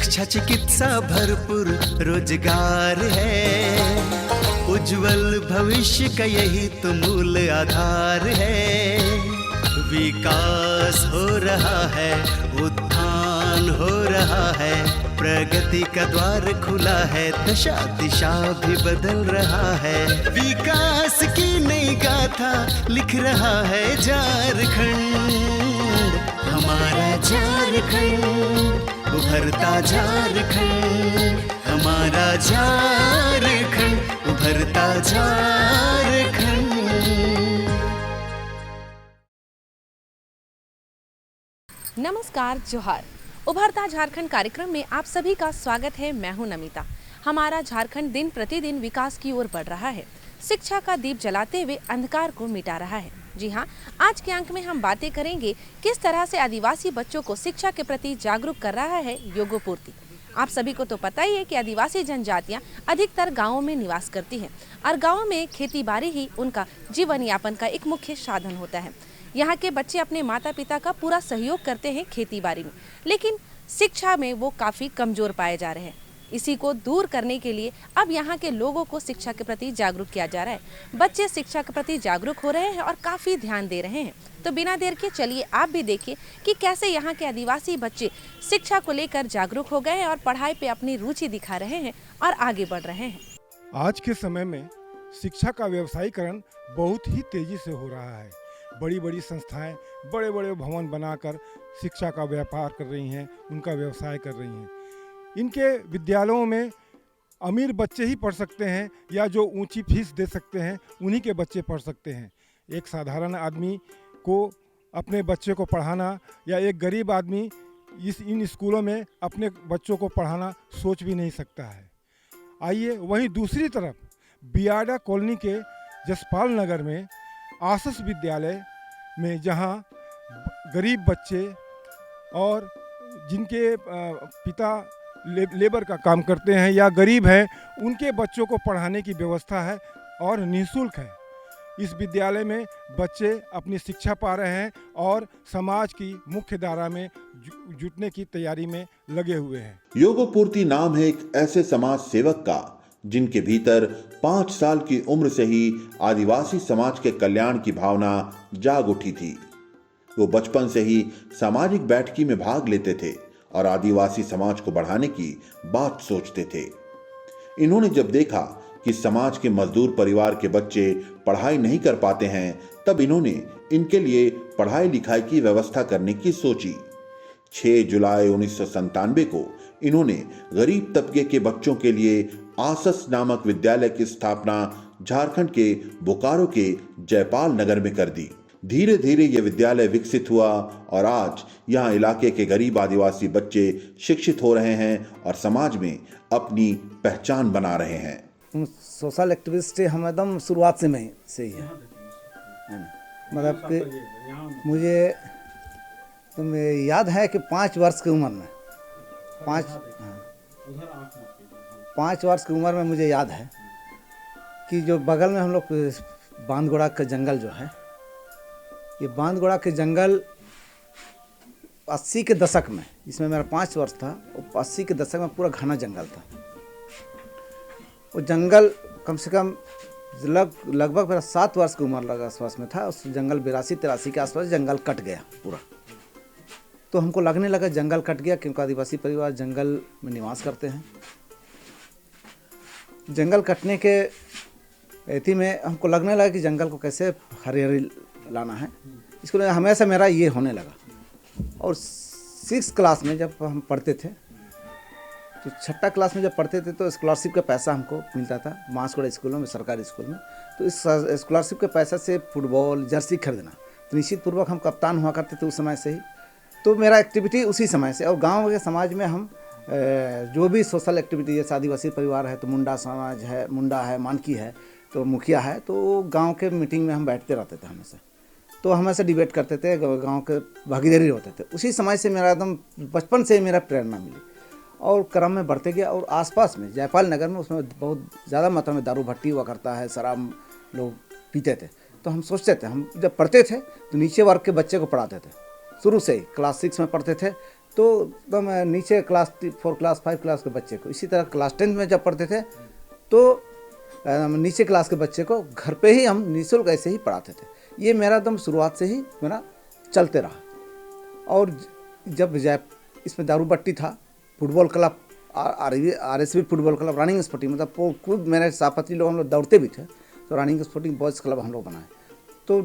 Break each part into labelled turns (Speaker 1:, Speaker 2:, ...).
Speaker 1: शिक्षा चिकित्सा भरपूर रोजगार है, उज्जवल भविष्य का यही तो मूल आधार है। विकास हो रहा है, उत्थान हो रहा है, प्रगति का द्वार खुला है, दशा दिशा भी बदल रहा है। विकास की नई गाथा लिख रहा है झारखंड, हमारा झारखंड, उभरता झारखंड, हमारा झारखंड, उभरता झारखंड।
Speaker 2: नमस्कार, जोहार। उभरता झारखंड कार्यक्रम में आप सभी का स्वागत है। मैं हूं नमिता। हमारा झारखंड दिन प्रतिदिन विकास की ओर बढ़ रहा है, शिक्षा का दीप जलाते हुए अंधकार को मिटा रहा है। जी हां, आज के अंक में हम बातें करेंगे किस तरह से आदिवासी बच्चों को शिक्षा के प्रति जागरूक कर रहा है योगोपूर्ति। आप सभी को तो पता ही है कि आदिवासी जनजातियां अधिकतर गाँवों में निवास करती हैं और गाँव में खेती बाड़ी ही उनका जीवन यापन का एक मुख्य साधन होता है। यहाँ के बच्चे अपने माता पिता का पूरा सहयोग करते हैं खेती बाड़ी में, लेकिन शिक्षा में वो काफ़ी कमज़ोर पाए जा रहे हैं। इसी को दूर करने के लिए अब यहाँ के लोगों को शिक्षा के प्रति जागरूक किया जा रहा है। बच्चे शिक्षा के प्रति जागरूक हो रहे हैं और काफ़ी ध्यान दे रहे हैं। तो बिना देर के चलिए आप भी देखिए कि कैसे यहाँ के आदिवासी बच्चे शिक्षा को लेकर जागरूक हो गए हैं और पढ़ाई पे अपनी रुचि दिखा रहे हैं और आगे बढ़ रहे हैं।
Speaker 3: आज के समय में शिक्षा का व्यवसायीकरण बहुत ही तेजी से हो रहा है। बड़ी बड़ी संस्थाएं बड़े बड़े भवन बनाकर शिक्षा का व्यापार कर रही हैं, उनका व्यवसाय कर रही हैं। इनके विद्यालयों में अमीर बच्चे ही पढ़ सकते हैं या जो ऊंची फीस दे सकते हैं उन्हीं के बच्चे पढ़ सकते हैं। एक साधारण आदमी को अपने बच्चे को पढ़ाना या एक गरीब आदमी इन स्कूलों में अपने बच्चों को पढ़ाना सोच भी नहीं सकता है। आइए वहीं दूसरी तरफ बियाडा कॉलोनी के जसपाल नगर में आसस विद्यालय में जहां गरीब बच्चे और जिनके पिता लेबर का काम करते हैं या गरीब हैं, उनके बच्चों को पढ़ाने की व्यवस्था है और निःशुल्क है। इस विद्यालय में बच्चे अपनी शिक्षा पा रहे हैं और समाज की मुख्य धारा में जुटने की तैयारी में लगे हुए हैं।
Speaker 4: योगोपूर्ति नाम है एक ऐसे समाज सेवक का जिनके भीतर 5 साल की उम्र से ही आदिवासी समाज के कल्याण की भावना जाग उठी थी। वो बचपन से ही सामाजिक बैठकी में भाग लेते थे और आदिवासी समाज को बढ़ाने की बात सोचते थे। इन्होंने जब देखा कि समाज के मजदूर परिवार के बच्चे पढ़ाई नहीं कर पाते हैं, तब इन्होंने इनके लिए पढ़ाई लिखाई की व्यवस्था करने की सोची। 6 जुलाई 1997 को इन्होंने गरीब तबके के बच्चों के लिए आसस नामक विद्यालय की स्थापना झारखंड के बोकारो के जयपाल नगर में कर दी। धीरे धीरे यह विद्यालय विकसित हुआ और आज यहाँ इलाके के गरीब आदिवासी बच्चे शिक्षित हो रहे हैं और समाज में अपनी पहचान बना रहे हैं।
Speaker 5: सोशल एक्टिविस्ट हम एकदम शुरुआत से मैं से ही है ना, मतलब कि मुझे तो याद है कि 5 वर्ष की उम्र में 5 वर्ष की उम्र में मुझे याद है कि जो बगल में हम लोग बांधगोड़ा का जंगल जो है, ये बांधगोड़ा के जंगल 80 के दशक में, इसमें मेरा 5 वर्ष था, 80 के दशक में पूरा घना जंगल था। वो जंगल कम से कम लगभग मेरा 7 वर्ष की उम्र लगा आसपास में था। उस जंगल 82-83 के आसपास जंगल कट गया पूरा। तो हमको लगने लगा जंगल कट गया, क्योंकि आदिवासी परिवार जंगल में निवास करते हैं। जंगल कटने के एथी में हमको लगने लगा कि जंगल को कैसे हरियाली लाना है। इसको हमेशा मेरा ये होने लगा। और 6 क्लास में जब हम पढ़ते थे, तो 6ठा क्लास में जब पढ़ते थे तो स्कॉलरशिप का पैसा हमको मिलता था मांसकोड़ा स्कूलों में, सरकारी स्कूल में। तो इस स्कॉलरशिप के पैसा से फुटबॉल जर्सी खरीदना, तो निश्चित पूर्वक हम कप्तान हुआ करते थे उस समय से ही। तो मेरा एक्टिविटी उसी समय से। और गांव के समाज में हम जो भी सोशल एक्टिविटी, जैसे आदिवासी परिवार है तो मुंडा समाज है, मुंडा है, मानकी है, तो मुखिया है, तो गांव के मीटिंग में हम बैठते रहते थे हमेशा। तो हमेशा डिबेट करते थे, गांव के भागीदारी होते थे। उसी समय से मेरा एकदम बचपन से मेरा प्रेरणा मिली और क्रम में बढ़ते गया। और आसपास में जयपाल नगर में उसमें बहुत ज़्यादा मात्रा में दारू भट्टी हुआ करता है, शराब लोग पीते थे। तो हम सोचते थे, हम जब पढ़ते थे तो नीचे वर्ग के बच्चे को पढ़ाते थे। शुरू से ही क्लास 6 में पढ़ते थे तो एकदम नीचे क्लास 4 क्लास 5 क्लास के बच्चे को, इसी तरह क्लास 10 में जब पढ़ते थे तो नीचे क्लास के बच्चे को घर पे ही हम निःशुल्क ऐसे ही पढ़ाते थे। ये मेरा एकदम शुरुआत से ही मेरा चलते रहा। और जब इसमें दारूबट्टी था, football club, RSB football club, running sporting, मतलब खुद मेरे सापत्री लोग हम लोग दौड़ते भी थे, तो रनिंग स्पोर्टिंग बॉयज़ क्लब हम लोग बनाए। तो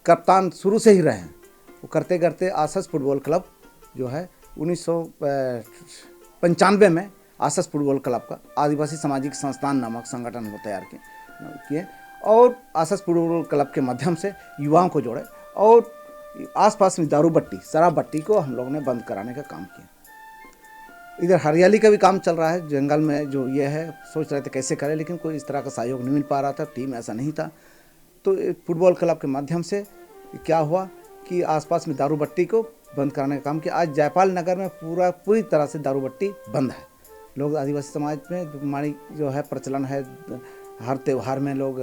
Speaker 5: कप्तान शुरू से ही रहे हैं। वो करते करते आसस फुटबॉल क्लब जो है 1995 में आसस फुटबॉल क्लब का आदिवासी सामाजिक संस्थान नामक संगठन को तैयार किए और आसस फुटबॉल क्लब के माध्यम से युवाओं को जोड़े और आसपास में दारूबट्टी, शराबबट्टी को हम लोगों ने बंद कराने का काम किया। इधर हरियाली का भी काम चल रहा है जंगल में, जो ये है सोच रहे थे कैसे करें, लेकिन कोई इस तरह का सहयोग नहीं मिल पा रहा था, टीम ऐसा नहीं था। तो फुटबॉल क्लब के माध्यम से क्या हुआ कि आसपास में दारूबट्टी को बंद कराने का काम किया। आज जयपाल नगर में पूरी तरह से दारूबट्टी बंद है। लोग आदिवासी समाज में हमारी जो है प्रचलन है, हर त्यौहार में लोग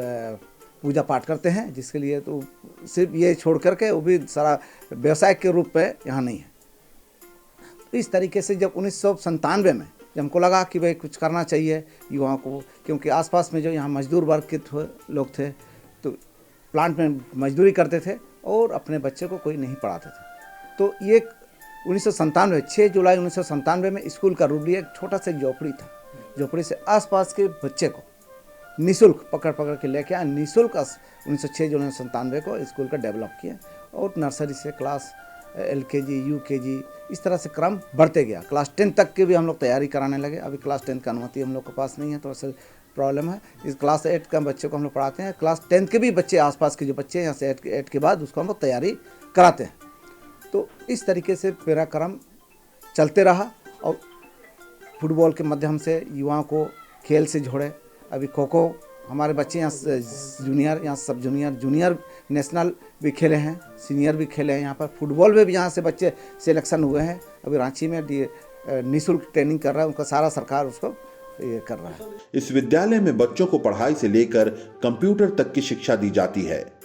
Speaker 5: पूजा पाठ करते हैं, जिसके लिए तो सिर्फ ये छोड़ करके वो भी सारा व्यवसाय के रूप में यहाँ नहीं है। तो इस तरीके से जब 1997 में जब हमको लगा कि भाई कुछ करना चाहिए युवाओं को, क्योंकि आसपास में जो यहाँ मजदूर वर्ग के लोग थे तो प्लांट में मजदूरी करते थे और अपने बच्चे को कोई नहीं पढ़ाते थे। तो ये 1997 6 जुलाई 1997 में स्कूल का रूप लिया। एक छोटा सा झोपड़ी था, झोपड़ी से आसपास के बच्चे को निःशुल्क पकड़ के लेके आए, निःशुल्क 6 जुलाई 1997 को स्कूल का डेवलप किया और नर्सरी से क्लास LKG UKG इस तरह से क्रम बढ़ते गया। क्लास 10 तक की भी हम लोग तैयारी कराने लगे। अभी क्लास 10 का अनुमति हम लोग के पास नहीं है, तो ऐसे प्रॉब्लम है। इस क्लास 8 का बच्चे को हम लोग पढ़ाते हैं। क्लास 10 के भी बच्चे, आसपास के जो बच्चे हैं यहाँ से 8 के बाद उसको हम लोग तैयारी कराते हैं। तो इस तरीके से मेरा क्रम चलते रहा और फुटबॉल के माध्यम से युवाओं को खेल से जोड़े। अभी खो खो हमारे बच्चे यहाँ जूनियर, यहाँ सब जूनियर नेशनल भी खेले हैं, सीनियर भी खेले हैं। यहाँ पर फुटबॉल में भी यहाँ से बच्चे सिलेक्शन हुए हैं। अभी रांची में निःशुल्क ट्रेनिंग कर रहा है, उनका सारा सरकार उसको ये कर रहा है।
Speaker 4: इस विद्यालय में बच्चों को पढ़ाई से लेकर कंप्यूटर तक की शिक्षा दी जाती है।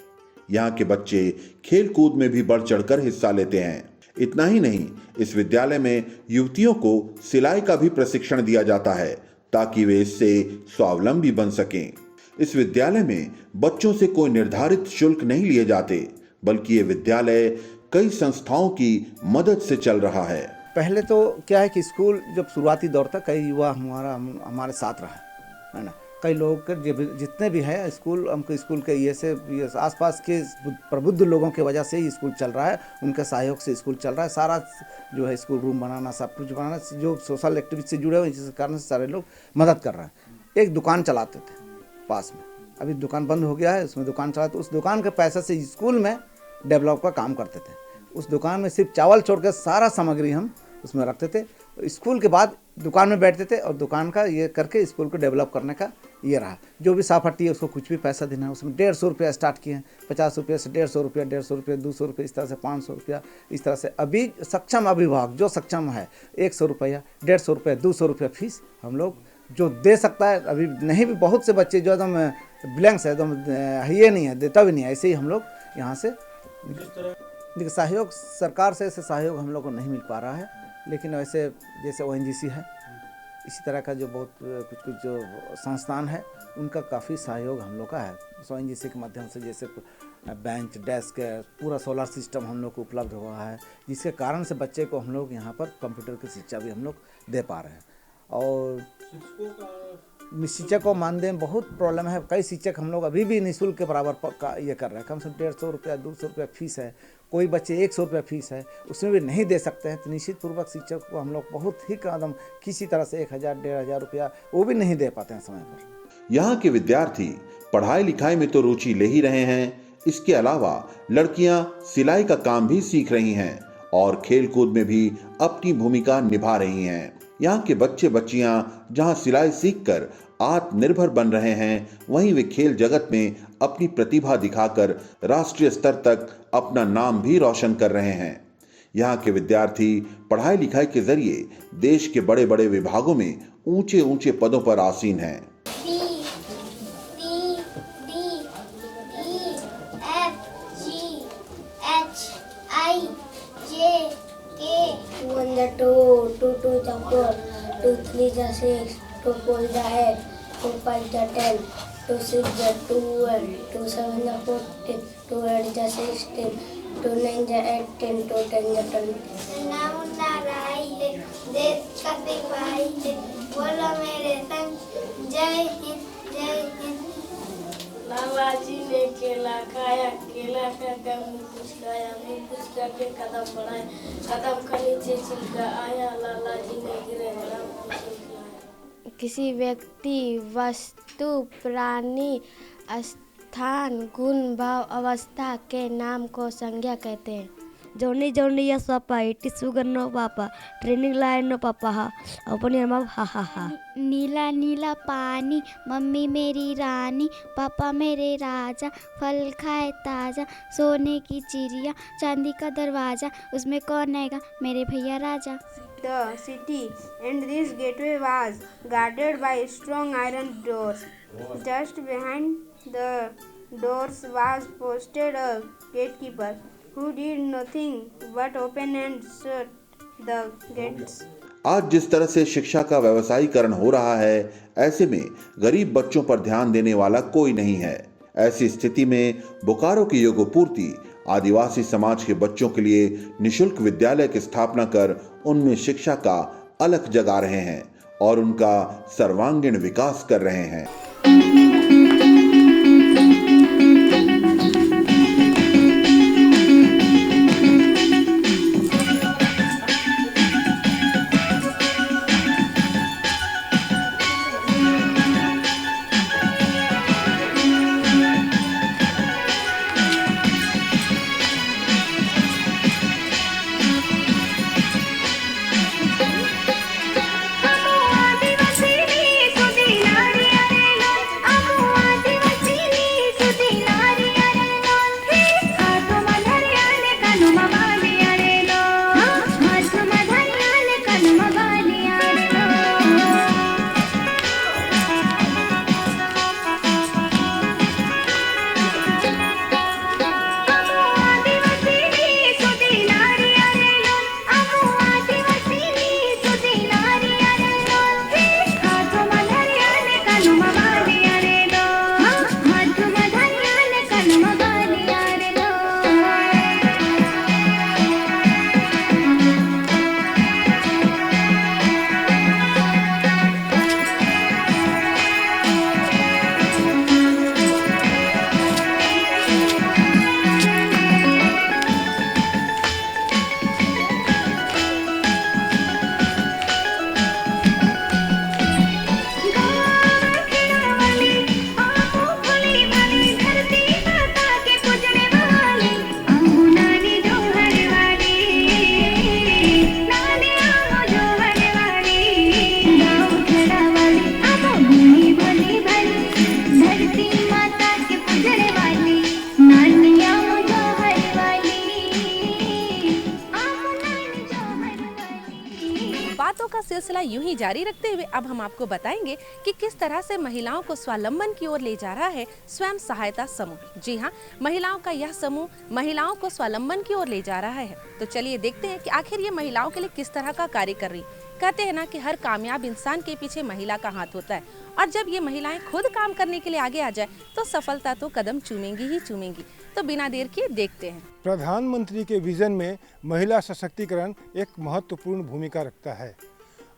Speaker 4: यहाँ के बच्चे खेल कूद में भी बढ़ चढ़कर हिस्सा लेते हैं। इतना ही नहीं, इस विद्यालय में युवतियों को सिलाई का भी प्रशिक्षण दिया जाता है ताकि वे इससे स्वावलंबी बन सकें। इस विद्यालय में बच्चों से कोई निर्धारित शुल्क नहीं लिए जाते, बल्कि ये विद्यालय कई संस्थाओं की मदद से चल रहा है।
Speaker 5: पहले तो क्या है कि स्कूल जब शुरुआती दौर था, कई युवा हमारे साथ रहा है ना। कई लोग जितने भी है स्कूल, हमको स्कूल के ये आसपास के प्रबुद्ध लोगों की वजह से ही स्कूल चल रहा है, उनके सहयोग से स्कूल चल रहा है। सारा जो है स्कूल रूम बनाना, सब कुछ बनाना, जो सोशल एक्टिविटी से जुड़े हुए जिस कारण से सारे लोग मदद कर रहे हैं। एक दुकान चलाते थे पास में, अभी दुकान बंद हो गया है, उसमें दुकान चलाते, उस दुकान के पैसे से स्कूल में डेवलप का काम करते थे। उस दुकान में सिर्फ चावल छोड़ कर सारा सामग्री हम उसमें रखते थे। स्कूल के बाद दुकान में बैठते थे और दुकान का ये करके स्कूल को डेवलप करने का ये रहा। जो भी साफटी है उसको कुछ भी पैसा देना है, उसमें 150 रुपया स्टार्ट किए हैं, 50 रुपये से 150 रुपया, 150 रुपया, 200 रुपये, इस तरह से 500 रुपया, इस तरह से। अभी सक्षम अभिभावक जो सक्षम है 100 रुपया, 150 रुपया, 200 रुपया फीस हम लोग जो दे सकता है। अभी नहीं भी बहुत से बच्चे जो एकदम ब्लैंक्स है, एकदम ये नहीं है, देता भी नहीं है, ऐसे ही हम लोग यहाँ से। देखिए सहयोग सरकार से ऐसे सहयोग हम लोग को नहीं मिल पा रहा है, लेकिन वैसे जैसे ONGC है, इसी तरह का जो बहुत कुछ जो संस्थान है उनका काफ़ी सहयोग हम लोग का है। ONGC के माध्यम से जैसे बेंच, डेस्क, पूरा सोलर सिस्टम हम लोग को उपलब्ध हुआ है, जिसके कारण से बच्चे को हम लोग यहाँ पर कंप्यूटर की शिक्षा भी हम लोग दे पा रहे हैं। और शिक्षक को मानदेय में बहुत प्रॉब्लम है। कई शिक्षक हम लोग अभी भी निःशुल्क के बराबर का ये कर रहे हैं। कम से कम 150 रुपया, 200 रुपया फीस है, कोई बच्चे 100 रुपया फीस है, उसमें भी नहीं दे सकते हैं। तो निश्चित पूर्वक शिक्षक को हम लोग बहुत ही कदम किसी तरह से 1000, 1500 रुपया वो भी नहीं दे पाते हैं समय पर।
Speaker 4: यहाँ के विद्यार्थी पढ़ाई लिखाई में तो रुचि ले ही रहे हैं, इसके अलावा लड़कियां सिलाई का काम भी सीख रही हैं और खेल कूद में भी अपनी भूमिका निभा रही हैं। यहाँ के बच्चे बच्चियां जहाँ सिलाई सीखकर आत्मनिर्भर बन रहे हैं, वहीं वे खेल जगत में अपनी प्रतिभा दिखाकर राष्ट्रीय स्तर तक अपना नाम भी रोशन कर रहे हैं। यहाँ के विद्यार्थी पढ़ाई लिखाई के जरिए देश के बड़े बड़े विभागों में ऊंचे ऊंचे पदों पर आसीन हैं।
Speaker 6: J, K, 1 the 2, 2 2 the 4, 2 3 the 6, 2 4 the 8, 2 5 the 10, 2 6 the 12, 2 7 the 14, 2 8 the 16, 2 9 the 18, 2 10 the 20. नाम नाराई है, देश का सिपाही है, बोलो मेरे संग जय हिंद जय हिंद। लाला जी ने केला खाया, केला खाकर मुँह पुचकाया, मुँह पुचका के कदम बढ़ाए, कदम का नीचे छिलका आया, लाला जी ने गिरे राम को खिलाया। किसी व्यक्ति, वस्तु, प्राणी, स्थान, गुण, भाव, अवस्था के नाम को संज्ञा कहते हैं।
Speaker 7: जोनी जोनी या पापा, इटी सुगर नो पापा, ट्रेनिंग लाइन नो पापा हा, अपनी अम्मा हा हा हा।
Speaker 8: नीला नीला पानी, मम्मी मेरी रानी, पापा मेरे राजा, फल खाए ताजा, सोने की चिड़िया, चांदी का दरवाजा, उसमें कौन आएगा मेरे भैया राजा।
Speaker 6: The city and this gateway was guarded by strong iron doors. Just behind the doors was posted a gatekeeper who did nothing but open and shut the gates.
Speaker 4: आज जिस तरह से शिक्षा का व्यवसायीकरण हो रहा है, ऐसे में गरीब बच्चों पर ध्यान देने वाला कोई नहीं है। ऐसी स्थिति में बोकारो की योगपूर्ति आदिवासी समाज के बच्चों के लिए निशुल्क विद्यालय की स्थापना कर उनमें शिक्षा का अलख जगा रहे हैं और उनका सर्वांगीण विकास कर रहे हैं।
Speaker 2: बातों का सिलसिला यूं ही जारी रखते हुए अब हम आपको बताएंगे कि किस तरह से महिलाओं को स्वावलंबन की ओर ले जा रहा है स्वयं सहायता समूह। जी हाँ, महिलाओं का यह समूह महिलाओं को स्वावलंबन की ओर ले जा रहा है। तो चलिए देखते हैं कि आखिर ये महिलाओं के लिए किस तरह का कार्य कर रही। कहते हैं ना कि हर कामयाब इंसान के पीछे महिला का हाथ होता है, और जब ये महिलाएं खुद काम करने के लिए आगे आ जाए तो सफलता तो कदम चूमेंगी ही चूमेंगी। तो बिना देर किए देखते हैं।
Speaker 3: प्रधानमंत्री के विजन में महिला सशक्तिकरण एक महत्वपूर्ण भूमिका रखता है।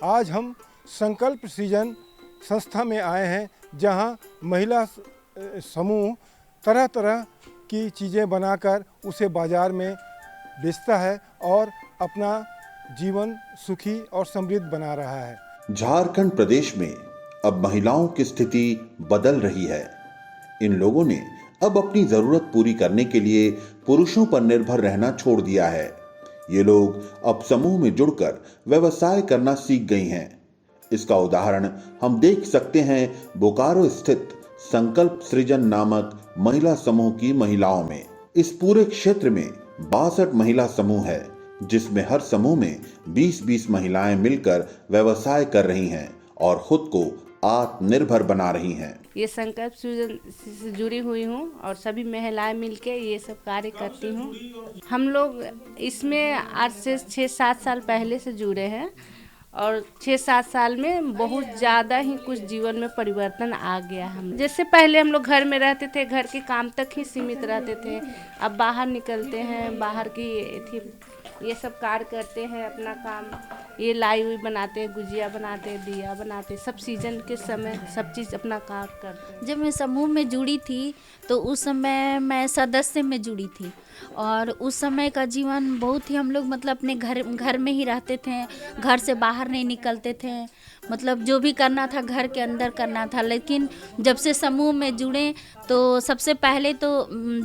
Speaker 3: आज हम संकल्प सृजन संस्था में आए हैं, जहां महिला समूह तरह तरह की चीज़ें बनाकर उसे बाज़ार में बेचता है और अपना जीवन सुखी और समृद्ध बना रहा है।
Speaker 4: झारखंड प्रदेश में अब महिलाओं की स्थिति बदल रही है। इन लोगों ने अब अपनी जरूरत पूरी करने के लिए पुरुषों पर निर्भर रहना छोड़ दिया है। ये लोग अब समूह में जुड़कर व्यवसाय करना सीख गई हैं। इसका उदाहरण हम देख सकते हैं बोकारो स्थित संकल्प सृजन नामक महिला समूह की महिलाओं में। इस पूरे क्षेत्र में 62 महिला समूह है, जिसमें हर समूह में 20-20 महिलाएं मिलकर व्यवसाय कर रही हैं और खुद को आत्मनिर्भर बना रही हैं।
Speaker 9: ये संकल्प सृजन से जुड़ी हुई हूँ और सभी महिलाएं मिलके ये सब कार्य करती हूँ। हम लोग इसमें आज से 6-7 साल पहले से जुड़े हैं और 6-7 साल में बहुत ज़्यादा ही कुछ जीवन में परिवर्तन आ गया। हम जैसे पहले हम लोग घर में रहते थे, घर के काम तक ही सीमित रहते थे, अब बाहर निकलते हैं, बाहर की ये सब कार्य करते हैं, अपना काम ये लाई हुई बनाते हैं, गुजिया बनाते हैं, दिया बनाते हैं, सब सीजन के समय सब चीज़ अपना कार्य करते हैं।
Speaker 10: जब मैं समूह में जुड़ी थी तो उस समय मैं सदस्य में जुड़ी थी और उस समय का जीवन बहुत ही हम लोग मतलब अपने घर में ही रहते थे, घर से बाहर नहीं निकलते थे, मतलब जो भी करना था घर के अंदर करना था। लेकिन जब से समूह में जुड़े तो सबसे पहले तो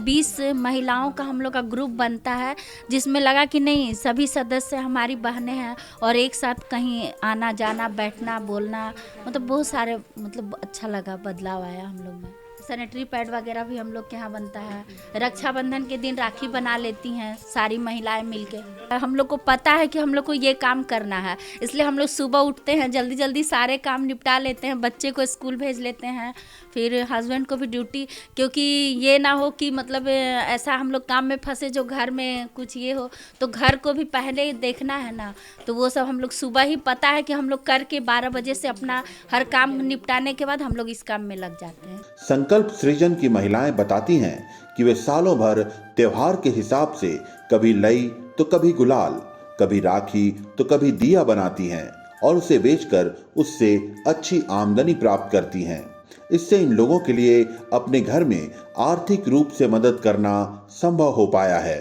Speaker 10: 20 महिलाओं का हम लोग का ग्रुप बनता है, जिसमें लगा कि नहीं सभी सदस्य हमारी बहनें हैं और एक साथ कहीं आना जाना बैठना बोलना मतलब बहुत सारे मतलब अच्छा लगा, बदलाव आया हम लोग में। सैनिटरी पैड वगैरह भी हम लोग के यहाँ बनता है। रक्षाबंधन के दिन राखी बना लेती हैं सारी महिलाएं मिलके। हम लोग को पता है कि हम लोग को ये काम करना है, इसलिए हम लोग सुबह उठते हैं, जल्दी जल्दी सारे काम निपटा लेते हैं, बच्चे को स्कूल भेज लेते हैं, फिर हस्बैंड को भी ड्यूटी, क्योंकि ये ना हो कि मतलब ऐसा हम लोग काम में फंसे जो घर में कुछ ये हो, तो घर को भी पहले देखना है ना, तो वो सब हम लोग सुबह ही पता है कि हम लोग करके 12 बजे से अपना हर काम निपटाने के बाद हम लोग इस काम में लग जाते हैं।
Speaker 4: संकल्प सृजन की महिलाएं बताती हैं कि वे सालों भर त्योहार के हिसाब से कभी लई तो कभी गुलाल, कभी राखी तो कभी दिया बनाती हैं और उसे बेचकर उससे अच्छी आमदनी प्राप्त करती हैं। इससे इन लोगों के लिए अपने घर में आर्थिक रूप से मदद करना संभव हो पाया है।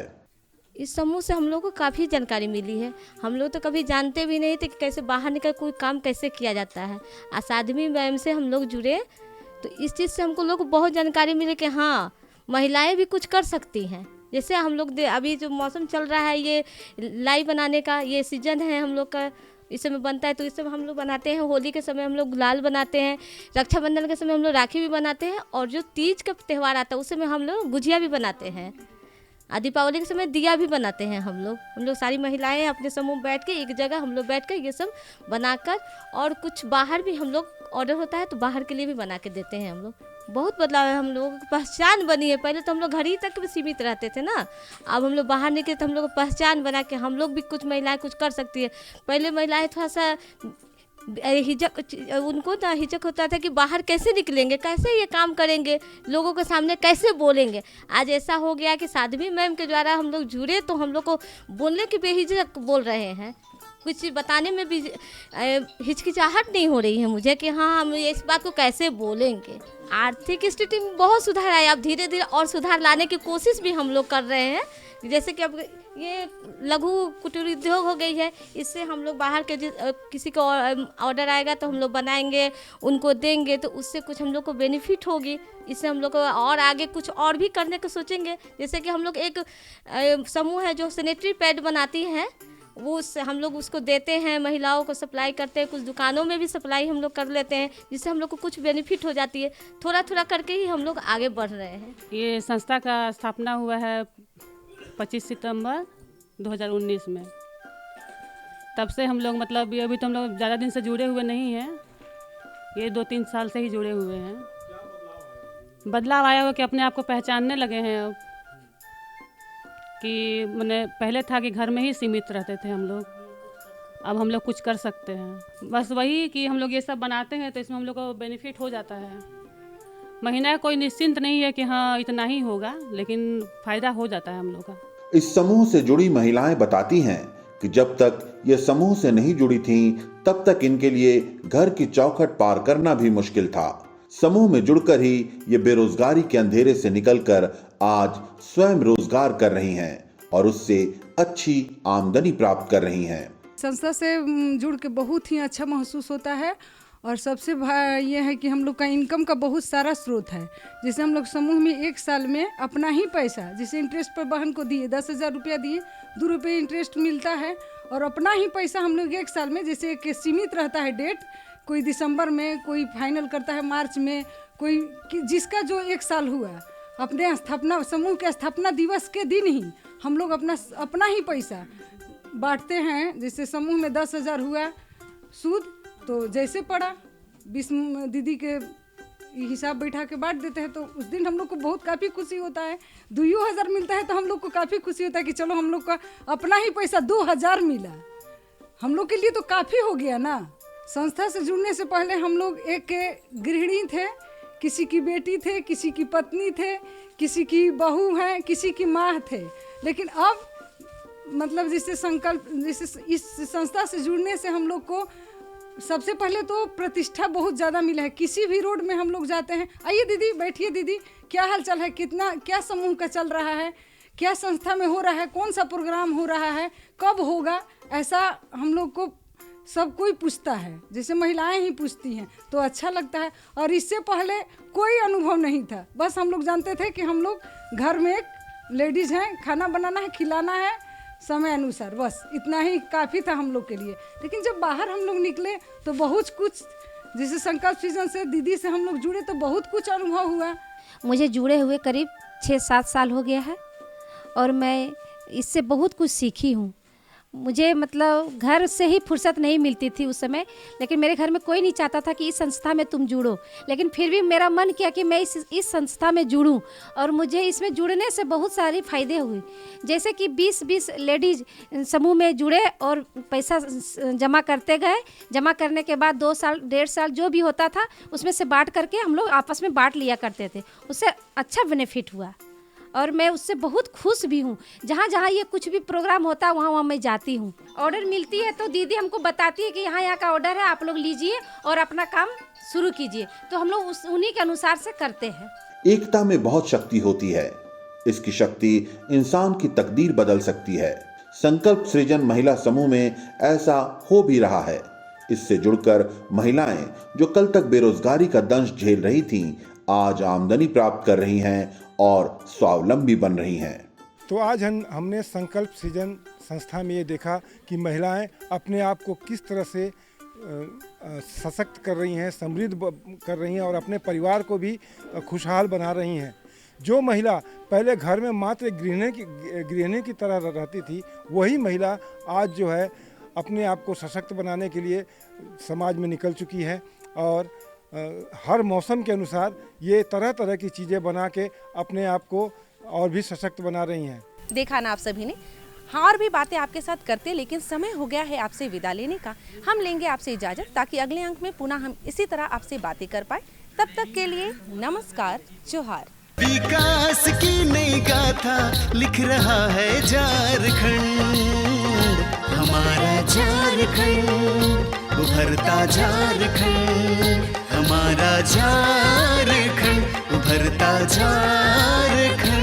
Speaker 11: इस समूह से हम लोग को काफ़ी जानकारी मिली है। हम लोग तो कभी जानते भी नहीं थे कि कैसे बाहर निकल कोई काम कैसे किया जाता है। असाधवी मैम से हम लोग जुड़े तो इस चीज़ से हमको लोग को बहुत जानकारी मिली कि हाँ महिलाएं भी कुछ कर सकती हैं। जैसे हम लोग अभी जो मौसम चल रहा है, ये लाई बनाने का ये सीजन है हम लोग का, इस समय बनता है, तो इस समय हम लोग बनाते हैं। होली के समय हम लोग गुलाल बनाते हैं, रक्षाबंधन के समय हम लोग राखी भी बनाते हैं, और जो तीज का त्यौहार आता है उस समय हम लोग गुजिया भी बनाते हैं, दीपावली के समय दिया भी बनाते हैं। हम लोग सारी महिलाएं अपने समूह बैठ के एक जगह हम लोग बैठ कर ये सब बनाकर, और कुछ बाहर भी हम लोग ऑर्डर होता है तो बाहर के लिए भी बना के देते हैं हम लोग। बहुत बदलाव है, हम लोगों की पहचान बनी है। पहले तो हम लोग घर ही तक में सीमित रहते थे ना, अब हम लोग बाहर निकले तो हम लोग को पहचान बना के हम लोग भी कुछ महिलाएं कुछ कर सकती है। पहले महिलाएं थोड़ा सा उनको ना हिचक होता था कि बाहर कैसे निकलेंगे, कैसे ये काम करेंगे, लोगों के सामने कैसे बोलेंगे। आज ऐसा हो गया कि साध्वी मैम के द्वारा हम लोग जुड़े तो हम लोग को बोलने की बेहिचक बोल रहे हैं, कुछ बताने में भी हिचकिचाहट नहीं हो रही है मुझे कि हाँ हम इस बात को कैसे बोलेंगे। आर्थिक स्थिति में बहुत सुधार आया, अब धीरे धीरे और सुधार लाने की कोशिश भी हम लोग कर रहे हैं। जैसे कि अब ये लघु कुटीर उद्योग हो गई है, इससे हम लोग बाहर के किसी को ऑर्डर आएगा तो हम लोग बनाएंगे उनको देंगे, तो उससे कुछ हम लोग को बेनिफिट होगी। इससे हम लोग को और आगे कुछ और भी करने को सोचेंगे। जैसे कि हम लोग एक समूह है जो सैनिटरी पैड बनाती है, वो हम लोग उसको देते हैं, महिलाओं को सप्लाई करते हैं, कुछ दुकानों में भी सप्लाई हम लोग कर लेते हैं, जिससे हम लोग को कुछ बेनिफिट हो जाती है। थोड़ा थोड़ा करके ही हम लोग आगे बढ़ रहे हैं।
Speaker 12: ये संस्था का स्थापना हुआ है 25 सितंबर 2019 में। तब से हम लोग मतलब ये अभी तो हम लोग ज़्यादा दिन से जुड़े हुए नहीं हैं, ये 2-3 साल से ही जुड़े हुए हैं। बदलाव आया हुआ कि अपने आप को पहचानने लगे हैं अब, कि मैंने पहले था कि घर में ही सीमित रहते थे हम लोग, अब हम लोग कुछ कर सकते हैं। बस वही कि हम लोग ये सब बनाते हैं तो इसमें हम लोग को बेनिफिट हो जाता है। महीना कोई निश्चिंत नहीं है कि हाँ इतना ही होगा, लेकिन फ़ायदा हो जाता है हम लोग का।
Speaker 4: इस समूह से जुड़ी महिलाएं बताती हैं कि जब तक ये समूह से नहीं जुड़ी थीं, तब तक इनके लिए घर की चौखट पार करना भी मुश्किल था। समूह में जुड़कर ही ये बेरोजगारी के अंधेरे से निकलकर आज स्वयं रोजगार कर रही हैं और उससे अच्छी आमदनी प्राप्त कर रही हैं।
Speaker 13: संस्था से जुड़ के बहुत ही अच्छा महसूस होता है, और सबसे ये है कि हम लोग का इनकम का बहुत सारा स्रोत है। जैसे हम लोग समूह में एक साल में अपना ही पैसा, जैसे इंटरेस्ट पर बहन को दिए 10,000 रुपया दिए, 2 रुपये इंटरेस्ट मिलता है, और अपना ही पैसा हम लोग एक साल में, जैसे एक सीमित रहता है डेट, कोई दिसंबर में, कोई फाइनल करता है मार्च में, कोई जिसका जो एक साल हुआ, अपने स्थापना समूह के स्थापना दिवस के दिन ही हम लोग अपना ही पैसा बांटते हैं। जैसे समूह में 10,000 हुआ सूद, तो जैसे पड़ा 20 दीदी के हिसाब बैठा के बांट देते हैं, तो उस दिन हम लोग को बहुत काफ़ी खुशी होता है। 2000 मिलता है तो हम लोग को काफ़ी खुशी होता है कि चलो हम लोग का अपना ही पैसा 2000 मिला, हम लोग के लिए तो काफ़ी हो गया ना। संस्था से जुड़ने से पहले हम लोग एक गृहिणी थे, किसी की बेटी थे, किसी की पत्नी थे, किसी की बहू हैं, किसी की माँ थे। लेकिन अब मतलब जिससे संकल्प, जिससे इस संस्था से जुड़ने से हम लोग को सबसे पहले तो प्रतिष्ठा बहुत ज़्यादा मिला है। किसी भी रोड में हम लोग जाते हैं, आइए दीदी, बैठिए दीदी, क्या हाल चाल है, कितना क्या समूह का चल रहा है, क्या संस्था में हो रहा है, कौन सा प्रोग्राम हो रहा है, कब होगा, ऐसा हम लोग को सब कोई पूछता है, जैसे महिलाएं ही पूछती हैं, तो अच्छा लगता है। और इससे पहले कोई अनुभव नहीं था, बस हम लोग जानते थे कि हम लोग घर में एक लेडीज़ हैं, खाना बनाना है, खिलाना है समय अनुसार, बस इतना ही काफ़ी था हम लोग के लिए। लेकिन जब बाहर हम लोग निकले तो बहुत कुछ, जैसे संकल्प सीजन से दीदी से हम लोग जुड़े तो बहुत कुछ अनुभव हुआ।
Speaker 11: मुझे जुड़े हुए करीब 6-7 साल हो गया है और मैं इससे बहुत कुछ सीखी हूँ। मुझे मतलब घर से ही फुर्सत नहीं मिलती थी उस समय, लेकिन मेरे घर में कोई नहीं चाहता था कि इस संस्था में तुम जुड़ो, लेकिन फिर भी मेरा मन किया कि मैं इस संस्था में जुड़ूं और मुझे इसमें जुड़ने से बहुत सारे फ़ायदे हुए। जैसे कि 20-20 लेडीज़ समूह में जुड़े और पैसा जमा करते गए, जमा करने के बाद 2 साल 1.5 साल जो भी होता था उसमें से बांट करके हम लोग आपस में बांट लिया करते थे, उससे अच्छा बेनिफिट हुआ और मैं उससे बहुत खुश भी हूँ। जहाँ जहाँ ये कुछ भी प्रोग्राम होता है वहाँ मैं जाती हूँ। ऑर्डर मिलती है तो दीदी हमको बताती है कि यहाँ का ऑर्डर है, आप लोग लीजिए और अपना काम शुरू कीजिए, तो हम लोग उन्हीं के अनुसार से करते हैं।
Speaker 4: एकता में बहुत शक्ति होती है, इसकी शक्ति इंसान की तकदीर बदल सकती है। संकल्प सृजन महिला समूह में ऐसा हो भी रहा है। इससे जुड़कर महिलाएं जो कल तक बेरोजगारी का दंश झेल रही थीं, आज आमदनी प्राप्त कर रही हैं और स्वावलंबी बन रही हैं।
Speaker 3: तो आज हमने संकल्प सृजन संस्था में ये देखा कि महिलाएं अपने आप को किस तरह से सशक्त कर रही हैं, समृद्ध कर रही हैं और अपने परिवार को भी खुशहाल बना रही हैं। जो महिला पहले घर में मात्र गृहिणी की तरह रहती थी, वही महिला आज जो है अपने आप को सशक्त बनाने के लिए समाज में निकल चुकी है और हर मौसम के अनुसार ये तरह तरह की चीज़ें बना के अपने आप को और भी सशक्त बना रही हैं।
Speaker 2: देखा ना आप सभी ने, हाँ और भी बातें आपके साथ करते, लेकिन समय हो गया है आपसे विदा लेने का। हम लेंगे आपसे इजाज़त ताकि अगले अंक में पुनः हम इसी तरह आपसे बातें कर पाए। तब तक के लिए नमस्कार, जोहार।
Speaker 1: विकास की नई गाथा लिख रहा है झारखंड, हमारा झारखंड, उभरता झारखंड, हमारा झारखंड, उभरता झारखंड।